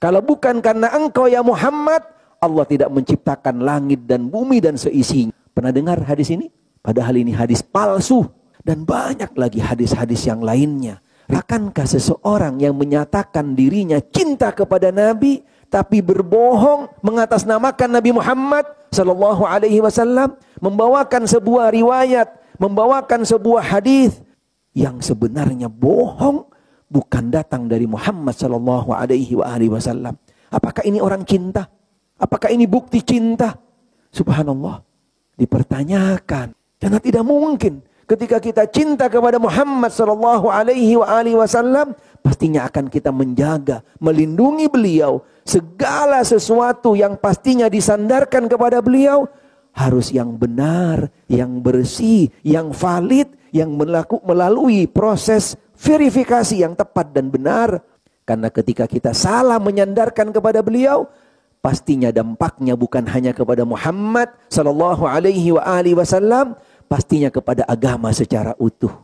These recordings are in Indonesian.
Kalau bukan karena engkau ya Muhammad, Allah tidak menciptakan langit dan bumi dan seisinya. Pernah dengar hadis ini? Padahal ini hadis palsu. Dan banyak lagi hadis-hadis yang lainnya. Akankah seseorang yang menyatakan dirinya cinta kepada Nabi, tapi berbohong mengatasnamakan Nabi Muhammad sallallahu alaihi wasallam, membawakan sebuah riwayat, membawakan sebuah hadis yang sebenarnya bohong, bukan datang dari Muhammad sallallahu alaihi wasallam. Apakah ini orang cinta? Apakah ini bukti cinta? Subhanallah, dipertanyakan. Karena tidak mungkin ketika kita cinta kepada Muhammad sallallahu alaihi wasallam, pastinya akan kita menjaga, melindungi beliau. Segala sesuatu yang pastinya disandarkan kepada beliau harus yang benar, yang bersih, yang valid, yang melalui proses verifikasi yang tepat dan benar. Karena ketika kita salah menyandarkan kepada beliau, pastinya dampaknya bukan hanya kepada Muhammad sallallahu alaihi wasallam, pastinya kepada agama secara utuh.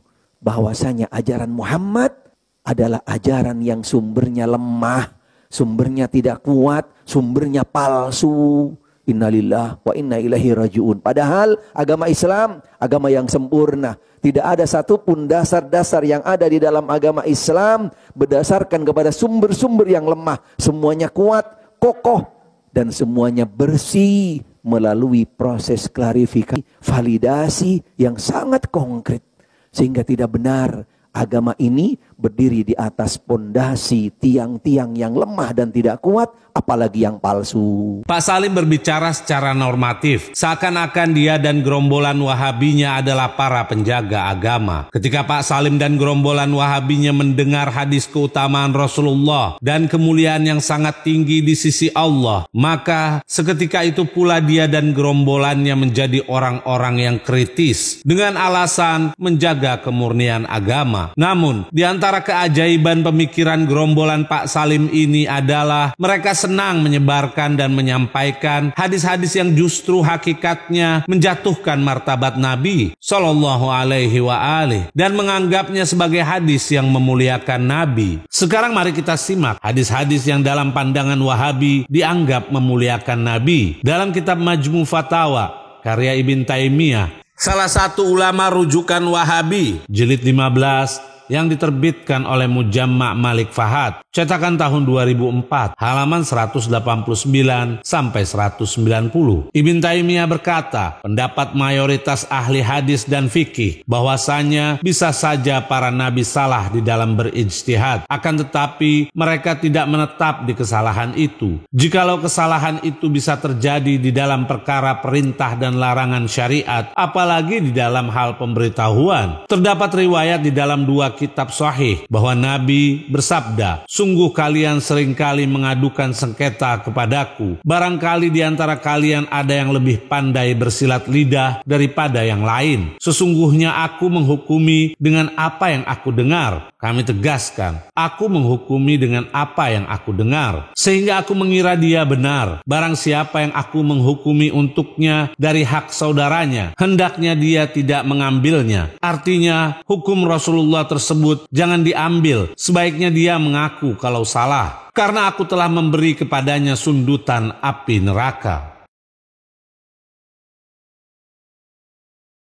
Bahwasanya ajaran Muhammad adalah ajaran yang sumbernya lemah, sumbernya tidak kuat, sumbernya palsu. Innalillah wa inna ilaihi raji'un. Padahal agama Islam, agama yang sempurna. Tidak ada satupun dasar-dasar yang ada di dalam agama Islam berdasarkan kepada sumber-sumber yang lemah. Semuanya kuat, kokoh, dan semuanya bersih melalui proses klarifikasi, validasi yang sangat konkret. Sehingga tidak benar agama ini berdiri di atas pondasi tiang-tiang yang lemah dan tidak kuat, apalagi yang palsu. Pak Salim berbicara secara normatif, seakan-akan dia dan gerombolan Wahabinya adalah para penjaga agama. Ketika Pak Salim dan gerombolan Wahabinya mendengar hadis keutamaan Rasulullah dan kemuliaan yang sangat tinggi di sisi Allah, maka seketika itu pula dia dan gerombolannya menjadi orang-orang yang kritis dengan alasan menjaga kemurnian agama. Namun, di antara keajaiban pemikiran gerombolan Pak Salim ini adalah mereka senang menyebarkan dan menyampaikan hadis-hadis yang justru hakikatnya menjatuhkan martabat Nabi Sallallahu Alaihi Wasallam dan menganggapnya sebagai hadis yang memuliakan Nabi. Sekarang mari kita simak hadis-hadis yang dalam pandangan Wahabi dianggap memuliakan Nabi. Dalam kitab Majmu' Fatawa karya Ibn Taimiyah, salah satu ulama rujukan Wahabi, jilid 15 yang diterbitkan oleh Mujamma' Malik Fahad, cetakan tahun 2004, halaman 189 sampai 190. Ibn Taimiyah berkata, pendapat mayoritas ahli hadis dan fikih bahwasanya bisa saja para nabi salah di dalam berijtihad, akan tetapi mereka tidak menetap di kesalahan itu. Jikalau kesalahan itu bisa terjadi di dalam perkara perintah dan larangan syariat, apalagi di dalam hal pemberitahuan. Terdapat riwayat di dalam dua kitab sahih bahwa Nabi bersabda, sungguh kalian seringkali mengadukan sengketa kepadaku. Barangkali di antara kalian ada yang lebih pandai bersilat lidah daripada yang lain. Sesungguhnya aku menghukumi dengan apa yang aku dengar. Kami tegaskan, aku menghukumi dengan apa yang aku dengar, sehingga aku mengira dia benar. Barang siapa yang aku menghukumi untuknya dari hak saudaranya, hendaknya dia tidak mengambilnya. Artinya, hukum Rasulullah tersebut jangan diambil, sebaiknya dia mengaku kalau salah, karena aku telah memberi kepadanya sundutan api neraka.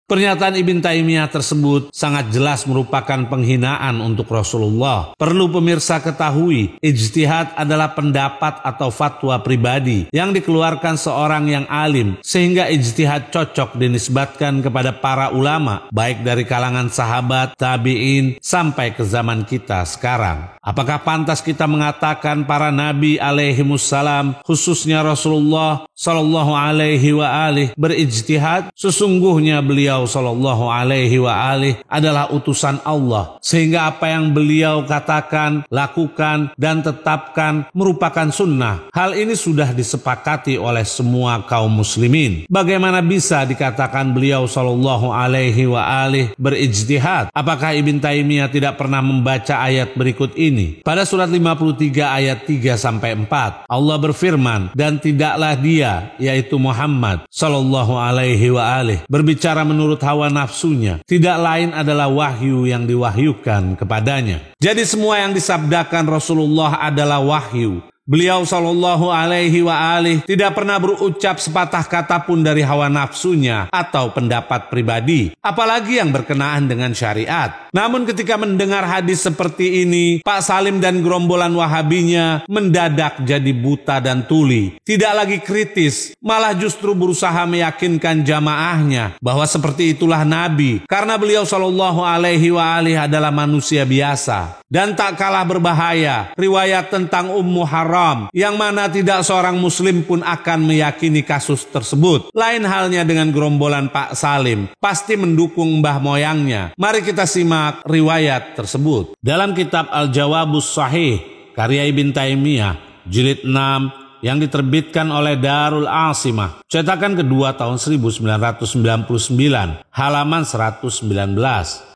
Pernyataan Ibn Taimiyah tersebut sangat jelas merupakan penghinaan untuk Rasulullah. Perlu pemirsa ketahui, ijtihad adalah pendapat atau fatwa pribadi yang dikeluarkan seorang yang alim, sehingga ijtihad cocok dinisbatkan kepada para ulama, baik dari kalangan sahabat, tabi'in, sampai ke zaman kita sekarang. Apakah pantas kita mengatakan para nabi alaihimussalam, khususnya Rasulullah sallallahu alaihi wa alihi berijtihad? Sesungguhnya beliau sallallahu alaihi wa alihi adalah utusan Allah, sehingga apa yang beliau katakan, lakukan, dan tetapkan merupakan sunnah. Hal ini sudah disepakati oleh semua kaum muslimin. Bagaimana bisa dikatakan beliau sallallahu alaihi wa alihi berijtihad? Apakah Ibn Taimiyah tidak pernah membaca ayat berikut ini? Pada surat 53 ayat 3-4, Allah berfirman, dan tidaklah dia, yaitu Muhammad sallallahu alaihi wa alihi, berbicara menurut hawa nafsunya, tidak lain adalah wahyu yang diwahyukan kepadanya. Jadi semua yang disabdakan Rasulullah adalah wahyu, Beliau sallallahu alaihi wa alihi tidak pernah berucap sepatah kata pun dari hawa nafsunya atau pendapat pribadi, apalagi yang berkenaan dengan syariat. Namun ketika mendengar hadis seperti ini, Pak Salim dan gerombolan Wahabinya mendadak jadi buta dan tuli. Tidak lagi kritis, malah justru berusaha meyakinkan jamaahnya bahwa seperti itulah Nabi, karena beliau sallallahu alaihi wa alihi adalah manusia biasa. Dan tak kalah berbahaya, riwayat tentang Ummu Haram, yang mana tidak seorang muslim pun akan meyakini kasus tersebut. Lain halnya dengan gerombolan Pak Salim, pasti mendukung mbah moyangnya. Mari kita simak riwayat tersebut. Dalam kitab Al-Jawabus Sahih, karya Ibn Taimiyah, jilid 6, yang diterbitkan oleh Darul Asimah, cetakan kedua tahun 1999, halaman 119.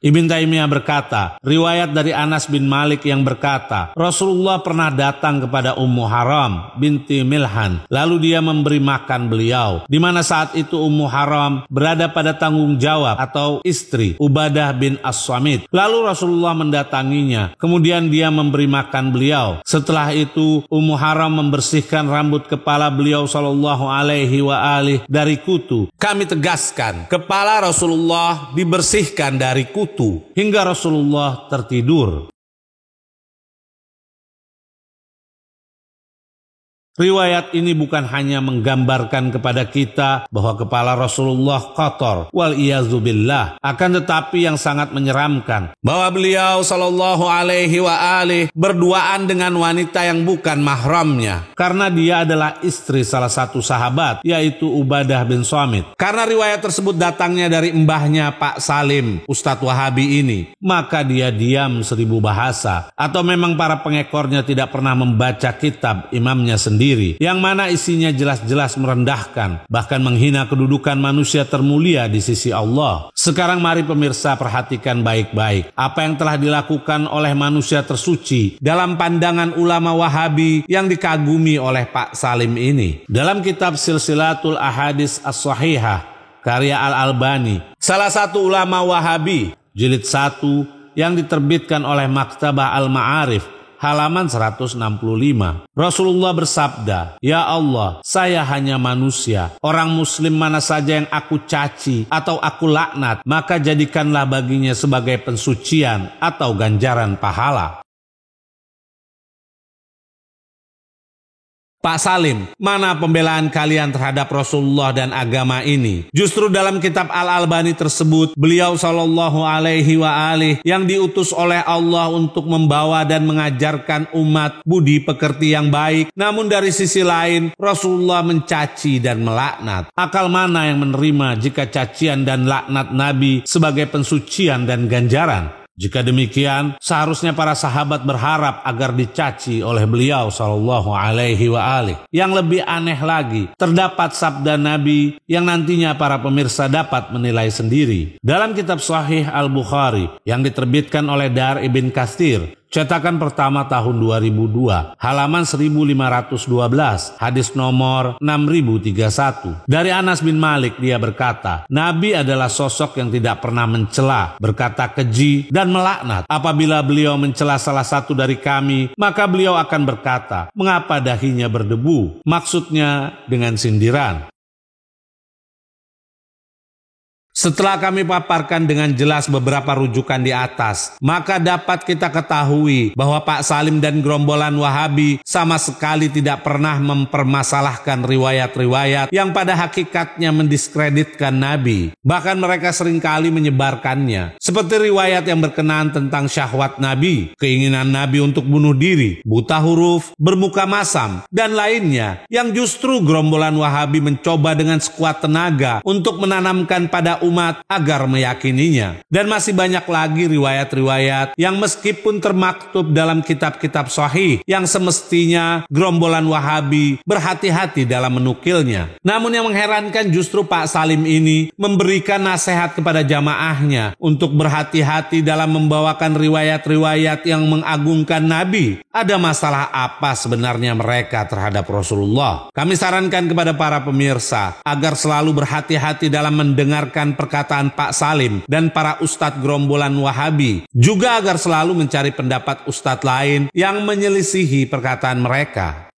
Ibn Taimiyah berkata, riwayat dari Anas bin Malik yang berkata, Rasulullah pernah datang kepada Ummu Haram binti Milhan, lalu dia memberi makan beliau, di mana saat itu Ummu Haram berada pada tanggung jawab atau istri Ubadah bin As-Samit. Lalu Rasulullah mendatanginya, kemudian dia memberi makan beliau. Setelah itu Ummu Haram membersihkan rambut kepala beliau sallallahu alaihi wa alihi dari kutu. Kami tegaskan, kepala Rasulullah dibersihkan dari kutu hingga Rasulullah tertidur. Riwayat ini bukan hanya menggambarkan kepada kita bahwa kepala Rasulullah kotor, wal iyazubillah, akan tetapi yang sangat menyeramkan bahwa beliau sallallahu alaihi wa alihi berduaan dengan wanita yang bukan mahramnya, karena dia adalah istri salah satu sahabat, yaitu Ubadah bin Samit. Karena riwayat tersebut datangnya dari mbahnya Pak Salim, Ustadz Wahabi ini, maka dia diam 1000 bahasa, atau memang para pengekornya tidak pernah membaca kitab imamnya sendiri, yang mana isinya jelas-jelas merendahkan, bahkan menghina kedudukan manusia termulia di sisi Allah. Sekarang mari pemirsa perhatikan baik-baik apa yang telah dilakukan oleh manusia tersuci dalam pandangan ulama Wahabi yang dikagumi oleh Pak Salim ini. Dalam kitab Silsilatul Ahadits As-Sahihah, karya Al-Albani, salah satu ulama Wahabi, jilid 1 yang diterbitkan oleh Maktabah Al-Ma'arif, halaman 165. Rasulullah bersabda, "Ya Allah, saya hanya manusia. Orang muslim mana saja yang aku caci atau aku laknat, maka jadikanlah baginya sebagai pensucian atau ganjaran pahala." Pak Salim, mana pembelaan kalian terhadap Rasulullah dan agama ini? Justru dalam kitab Al-Albani tersebut, beliau sallallahu alaihi wa alihi yang diutus oleh Allah untuk membawa dan mengajarkan umat budi pekerti yang baik. Namun dari sisi lain, Rasulullah mencaci dan melaknat. Akal mana yang menerima jika cacian dan laknat Nabi sebagai pensucian dan ganjaran? Jika demikian, seharusnya para sahabat berharap agar dicaci oleh beliau sallallahu alaihi wa alihi. Yang lebih aneh lagi, terdapat sabda Nabi yang nantinya para pemirsa dapat menilai sendiri. Dalam kitab Sahih Al-Bukhari yang diterbitkan oleh Dar Ibn Katsir, cetakan pertama tahun 2002, halaman 1512, hadis nomor 6031. Dari Anas bin Malik dia berkata, Nabi adalah sosok yang tidak pernah mencela, berkata keji, dan melaknat. Apabila beliau mencela salah satu dari kami, maka beliau akan berkata, mengapa dahinya berdebu? Maksudnya dengan sindiran. Setelah kami paparkan dengan jelas beberapa rujukan di atas, maka dapat kita ketahui bahwa Pak Salim dan gerombolan Wahabi sama sekali tidak pernah mempermasalahkan riwayat-riwayat yang pada hakikatnya mendiskreditkan Nabi. Bahkan mereka seringkali menyebarkannya, seperti riwayat yang berkenaan tentang syahwat Nabi, keinginan Nabi untuk bunuh diri, buta huruf, bermuka masam, dan lainnya, yang justru gerombolan Wahabi mencoba dengan sekuat tenaga untuk menanamkan pada umat agar meyakininya. Dan masih banyak lagi riwayat-riwayat yang meskipun termaktub dalam kitab-kitab sahih yang semestinya gerombolan Wahabi berhati-hati dalam menukilnya. Namun yang mengherankan justru Pak Salim ini memberikan nasihat kepada jamaahnya untuk berhati-hati dalam membawakan riwayat-riwayat yang mengagungkan Nabi. Ada masalah apa sebenarnya mereka terhadap Rasulullah? Kami sarankan kepada para pemirsa agar selalu berhati-hati dalam mendengarkan perkataan Pak Salim dan para ustadz gerombolan Wahabi, juga agar selalu mencari pendapat ustadz lain yang menyelisihi perkataan mereka.